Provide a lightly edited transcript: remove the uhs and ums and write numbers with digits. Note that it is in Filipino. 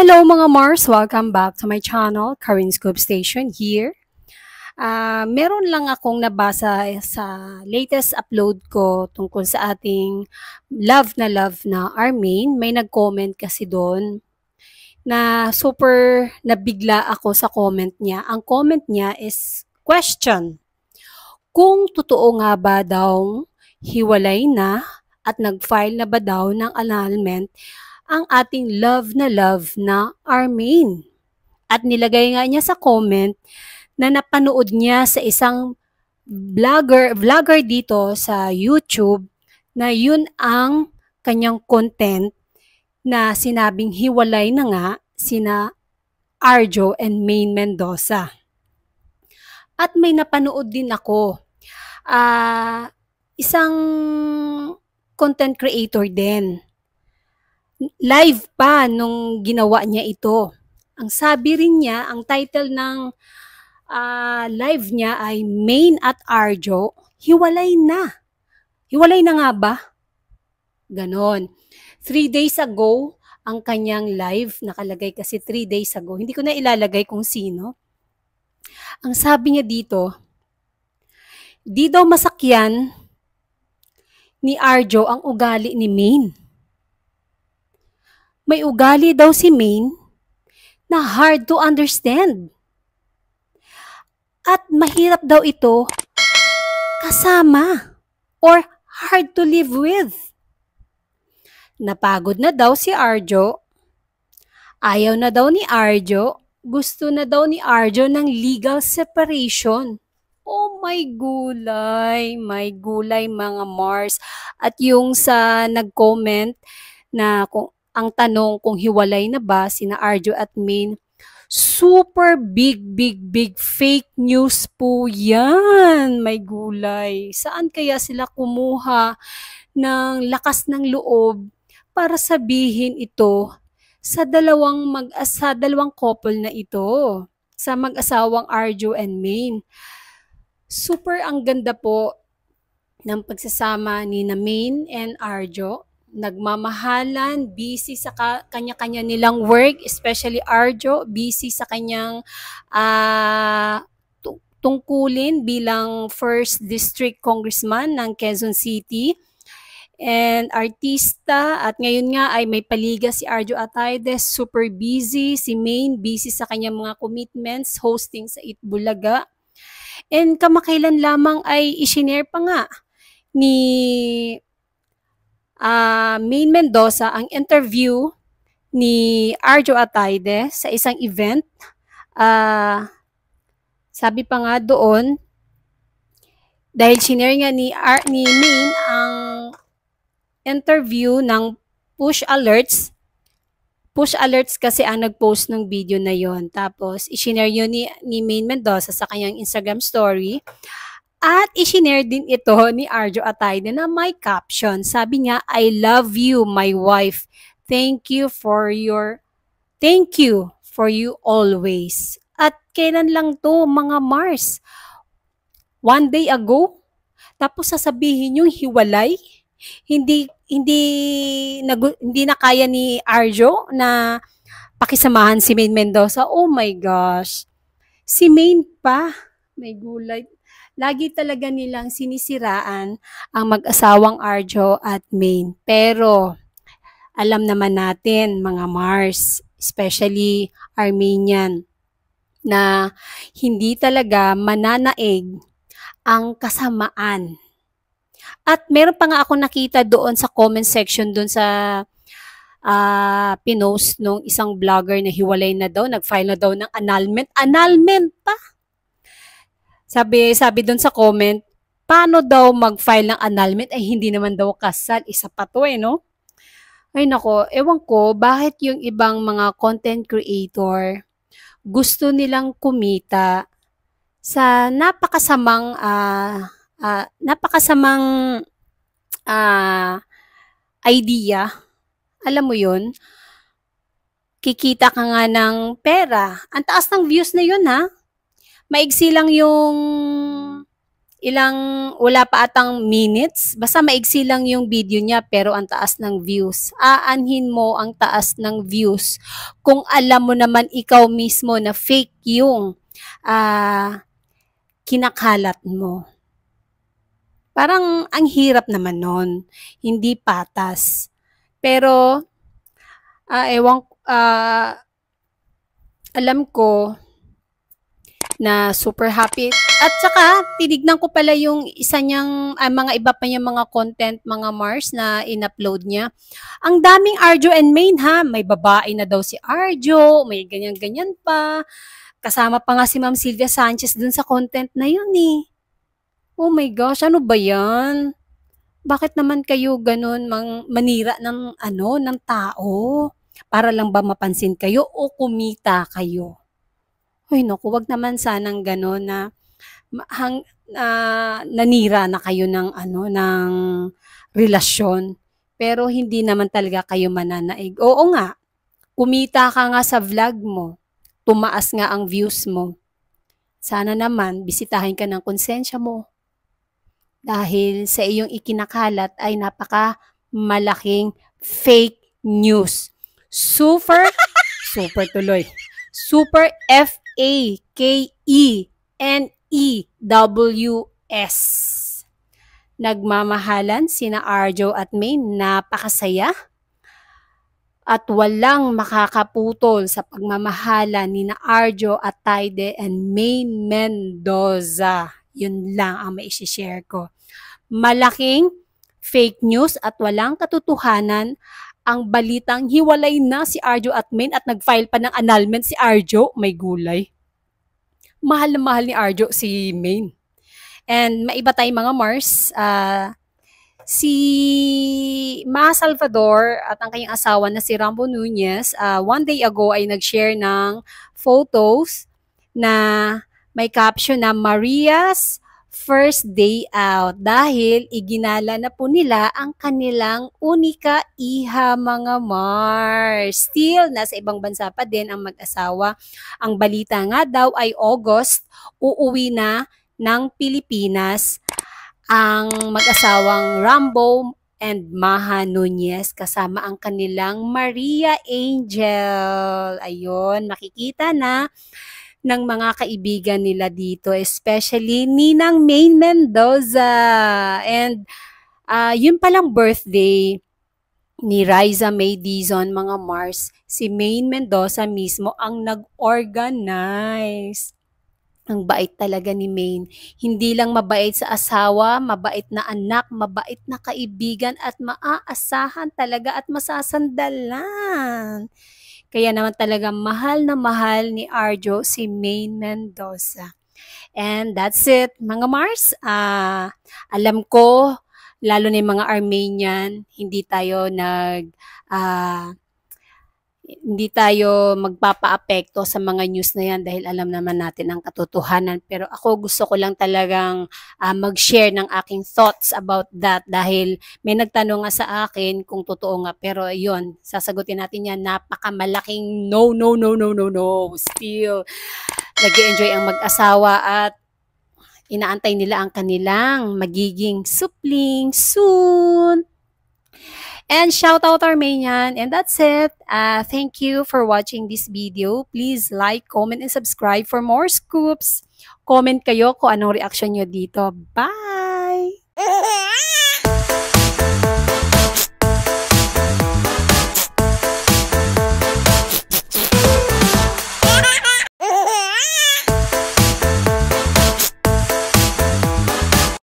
Hello mga Mars! Welcome back to my channel, Karin Scoop Station here. Meron lang akong nabasa sa latest upload ko tungkol sa ating love na Armaine. May nag-comment kasi doon na super nabigla ako sa comment niya. Ang comment niya is question. Kung totoo nga ba daw hiwalay na at nag-file na ba daw ng annulment ang ating love na Armaine. At nilagay nga niya sa comment na napanood niya sa isang vlogger dito sa YouTube na yun ang kanyang content na sinabing hiwalay na nga sina Arjo and Maine Mendoza. At may napanood din ako. Isang content creator din. Live pa nung ginawa niya ito. Ang sabi rin niya, ang title ng live niya ay Maine at Arjo, hiwalay na. Hiwalay na nga ba? Ganon. 3 days ago, ang kanyang live, nakalagay kasi 3 days ago. Hindi ko na ilalagay kung sino. Ang sabi niya dito, di daw masakyan ni Arjo ang ugali ni Maine. May ugali daw si Maine na hard to understand. At mahirap daw ito kasama or hard to live with. Napagod na daw si Arjo. Ayaw na daw ni Arjo. Gusto na daw ni Arjo ng legal separation. Oh my gulay mga Mars. At yung sa nag-comment na kung ang tanong kung hiwalay na ba sina Arjo at Maine, super big fake news po yan. May gulay. Saan kaya sila kumuha ng lakas ng loob para sabihin ito sa dalawang couple na ito, sa mag-asawang Arjo and Maine. Super ang ganda po ng pagsasama ni na Maine and Arjo. Nagmamahalan, busy sa kanya-kanya nilang work, especially Arjo, busy sa kanyang tungkulin bilang 1st District Congressman ng Quezon City and artista. At ngayon nga ay may paliga si Arjo Atayde, super busy. Si Maine, busy sa kanyang mga commitments, hosting sa Itbulaga. And kamakailan lamang ay isinare pa nga ni Maine Mendoza ang interview ni Arjo Atayde sa isang event. Sabi pa nga doon, dahil sinare nga ni Maine ang interview ng push alerts. Push alerts kasi ang nag-post ng video na yon. Tapos, isinare yun ni Maine Mendoza sa kanyang Instagram story. At isinare din ito ni Arjo Atayde na may caption. Sabi niya, I love you, my wife. Thank you for you always. At kailan lang to mga Mars? 1 day ago? Tapos sasabihin yung hiwalay? Hindi na kaya ni Arjo na pakisamahan si Maine Mendoza. Oh my gosh. Si Maine pa. May gulay. Lagi talaga nilang sinisiraan ang mag-asawang Arjo at Maine. Pero alam naman natin mga Mars, especially Armenian, na hindi talaga mananaig ang kasamaan. At meron pa nga ako nakita doon sa comment section doon sa pinost nung isang vlogger na hiwalay na daw, nag-file na daw ng annulment. Annulment pa! Sabi doon sa comment, paano daw mag-file ng annulment? Ay hindi naman daw kasal. Isa pa to no? Ay nako, ewan ko, bakit yung ibang mga content creator gusto nilang kumita sa napakasamang idea. Alam mo yun? Kikita ka nga ng pera. Ang taas ng views na yun ha? Maigsi lang yung wala pa atang minutes, basta maigsi lang yung video niya pero ang taas ng views. Aanhin mo ang taas ng views kung alam mo naman ikaw mismo na fake yung kinakalat mo. Parang ang hirap naman nun, hindi patas. Pero, alam ko na super happy. At saka, tinignan ko pala yung isa niyang, mga iba pa niyang mga content, mga Mars na in-upload niya. Ang daming Arjo and Main ha. May babae na daw si Arjo, may ganyan-ganyan pa. Kasama pa nga si Ma'am Sylvia Sanchez dun sa content na yun eh. Oh my gosh, ano ba yan? Bakit naman kayo ganun manira ng ng tao? Para lang ba mapansin kayo o kumita kayo? Ay naku, wag naman sanang gano'n na nanira na kayo ng ng relasyon. Pero hindi naman talaga kayo mananaig. Oo nga, kumita ka nga sa vlog mo. Tumaas nga ang views mo. Sana naman bisitahin ka ng konsensya mo. Dahil sa iyong ikinakalat ay napaka malaking fake news. Super tuloy. Super FAKENEWS. Nagmamahalan sina Arjo at Main, napakasaya. At walang makakaputol sa pagmamahalan ni na Arjo at Taide and Main Mendoza. Yun lang ang maishishare ko. Malaking fake news at walang katotohanan ang balitang hiwalay na si Arjo at Main at nag-file pa ng annulment si Arjo. May gulay. Mahal na mahal ni Arjo si Main. And maiba tayong mga Mars. Si Ma Salvador at ang kanyang asawa na si Rambo Nunez, one day ago ay nag-share ng photos na may caption na Maria's first day out dahil iginala na po nila ang kanilang unika iha mga Mars. Still, nasa ibang bansa pa din ang mag-asawa. Ang balita nga daw ay August, uuwi na ng Pilipinas ang mag-asawang Rambo and Maha Nunez kasama ang kanilang Maria Angel. Ayun, makikita na ng mga kaibigan nila dito, especially Ninang Main Mendoza. And yun palang birthday ni Riza May Dizon, mga Mars, si Main Mendoza mismo ang nag-organize. Ang bait talaga ni Main. Hindi lang mabait sa asawa, mabait na anak, mabait na kaibigan at maaasahan talaga at masasandalan. Kaya naman talaga mahal na mahal ni Arjo si Main Mendoza. And that's it, mga Mars. Alam ko, lalo na yung mga Armenian, hindi tayo magpapaapekto sa mga news na yan dahil alam naman natin ang katotohanan. Pero ako gusto ko lang talagang mag-share ng aking thoughts about that dahil may nagtanong nga sa akin kung totoo nga. Pero yun, sasagutin natin yan, napakamalaking no. Still, nag-enjoy ang mag-asawa at inaantay nila ang kanilang magiging supling soon. And shout out Armenian. And that's it. Thank you for watching this video. Please like, comment, and subscribe for more scoops. Comment kayo kung anong reaction nyo dito. Bye!